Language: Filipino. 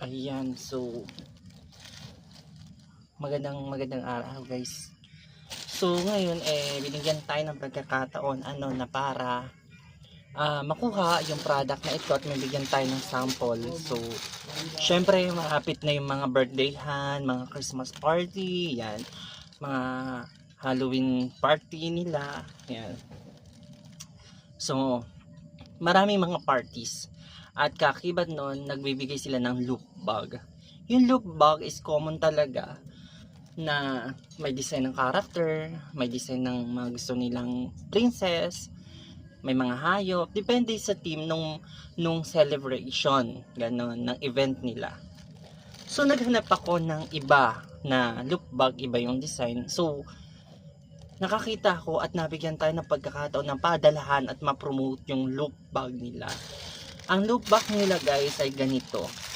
Ayan, so magandang araw guys. So ngayon binigyan tayo ng pagkakataon na para makuha yung product na ito at mabigyan tayo ng sample. So syempre malapit na yung mga birthdayhan, mga Christmas party, yan, mga Halloween party nila, yan. So maraming mga parties. At kakibat nun, nagbibigay sila ng look bag. Yung look bag is common talaga na may design ng character, may design ng mga gusto nilang princess, may mga hayop, depende sa team nung celebration, ganon, ng event nila. So naghanap ako ng iba na look bag, iba yung design. So nakakita ko at nabigyan tayo ng pagkakataon na padalahan at ma-promote yung look bag nila. Ang look bag nila guys ay ganito.